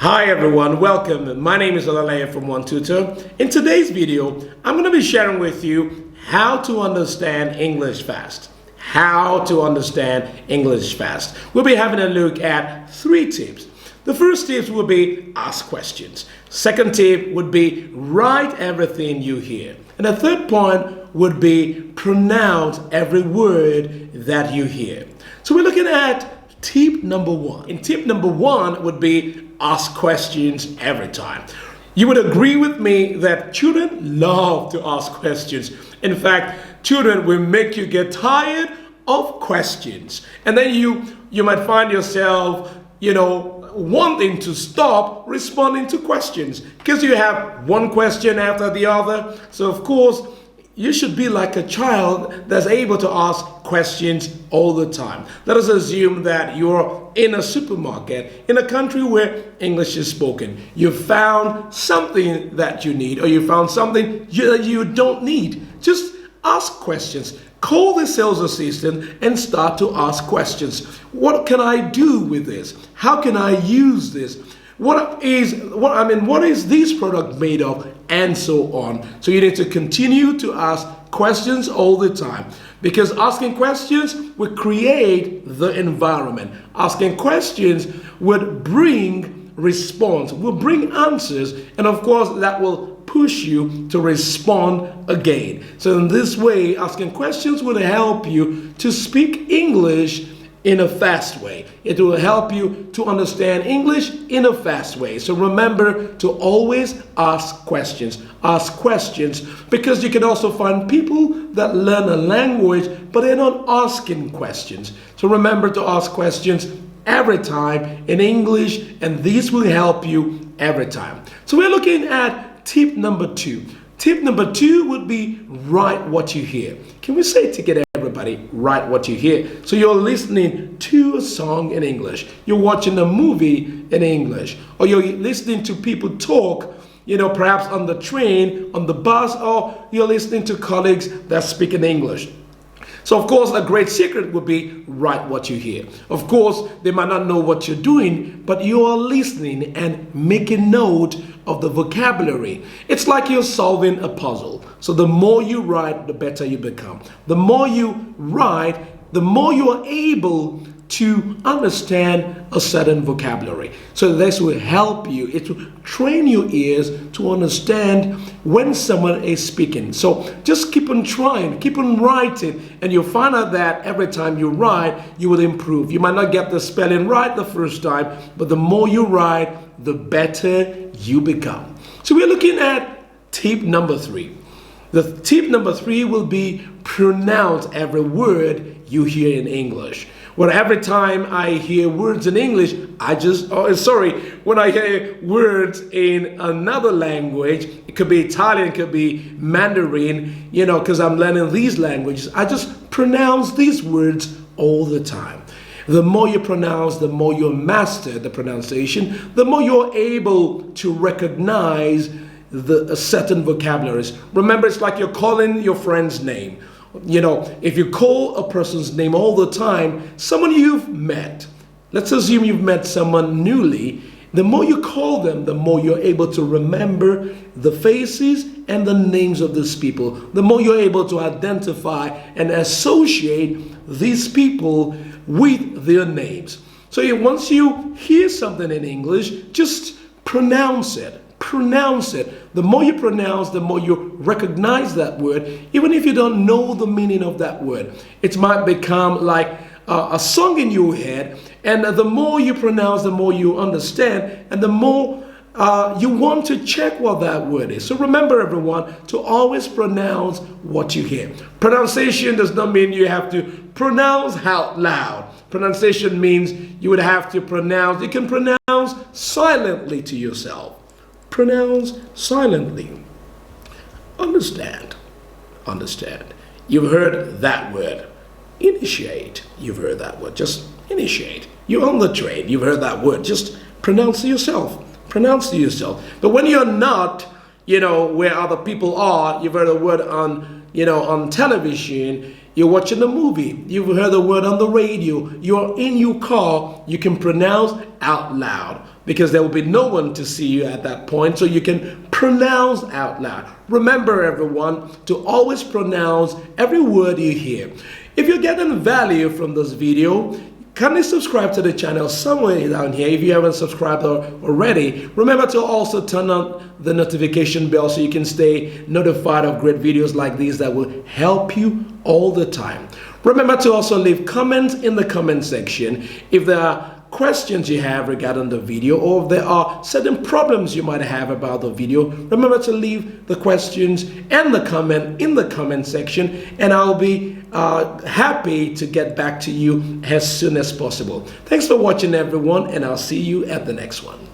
Hi everyone, welcome. My name is Olaleye from One Tutor. In today's video, I'm going to be sharing with you how to understand English fast. How to understand English fast. We'll be having a look at 3 tips. The first tip will be ask questions. Second tip would be write everything you hear. And the third point would be pronounce every word that you hear. So we're looking at tip number 1. And tip number 1 would be ask questions every time. You would agree with me that children love to ask questions. In fact, children will make you get tired of questions. And then you might find yourself, wanting to stop responding to questions because you have one question after the other. So of course, you should be like a child that's able to ask questions all the time. Let us assume that you're in a supermarket in a country where English is spoken. You found something that you need, or you found something that you don't need. Just ask questions. Call the sales assistant and start to ask questions. What can I do with this? How can I use this? What is this product made of? And so on. So you need to continue to ask questions all the time, because asking questions will create the environment. Asking questions would bring response, will bring answers, and of course that will push you to respond again. So in this way, asking questions will help you to speak English in a fast way. It will help you to understand English in a fast way. So remember to always ask questions. Ask questions, because you can also find people that learn a language but they're not asking questions. So remember to ask questions every time in English, and these will help you every time. So we're looking at tip number 2. Tip number 2 would be write what you hear. Can we say it together, everybody? Write what you hear. So you're listening to a song in English. You're watching a movie in English. Or you're listening to people talk, perhaps on the train, on the bus, or you're listening to colleagues that speak in English. So of course, a great secret would be write what you hear. Of course, they might not know what you're doing, but you are listening and making note of the vocabulary. It's like you're solving a puzzle. So the more you write, the better you become. The more you write, the more you are able to understand a certain vocabulary. So this will help you. It will train your ears to understand when someone is speaking. So just keep on trying, keep on writing, and you'll find out that every time you write, you will improve. You might not get the spelling right the first time, but the more you write, the better you become. So we're looking at tip number 3. The tip number 3 will be pronounce every word you hear in English. Well, every time I hear words in English, when I hear words in another language, it could be Italian, it could be Mandarin, because I'm learning these languages, I just pronounce these words all the time. The more you pronounce, the more you master the pronunciation, the more you're able to recognize the certain vocabularies. Remember, it's like you're calling your friend's name. If you call a person's name all the time, someone you've met, let's assume you've met someone newly, the more you call them, the more you're able to remember the faces and the names of these people. The more you're able to identify and associate these people with their names. So once you hear something in English, just pronounce it. Pronounce it. The more you pronounce, the more you recognize that word, even if you don't know the meaning of that word. It might become like a song in your head, and the more you pronounce, the more you understand, and the more you want to check what that word is. So remember, everyone, to always pronounce what you hear. Pronunciation does not mean you have to pronounce out loud. Pronunciation means you would have to pronounce. You can pronounce silently to yourself. Pronounce silently. Understand. You've heard that word. Initiate. You've heard that word. Just initiate. You're on the train. You've heard that word. Just pronounce to yourself. But when you're not, where other people are, you've heard a word on television, you're watching a movie, you've heard a word on the radio, you're in your car, you can pronounce out loud. because there will be no one to see you at that point, so you can pronounce out loud. Remember, everyone, to always pronounce every word you hear. If you're getting value from this video, kindly subscribe to the channel somewhere down here. If you haven't subscribed already, remember to also turn on the notification bell so you can stay notified of great videos like these that will help you all the time. Remember to also leave comments in the comment section if there are questions you have regarding the video, or if there are certain problems you might have about the video. Remember to leave the questions and the comment in the comment section, and I'll be happy to get back to you as soon as possible. Thanks for watching, everyone, and I'll see you at the next one.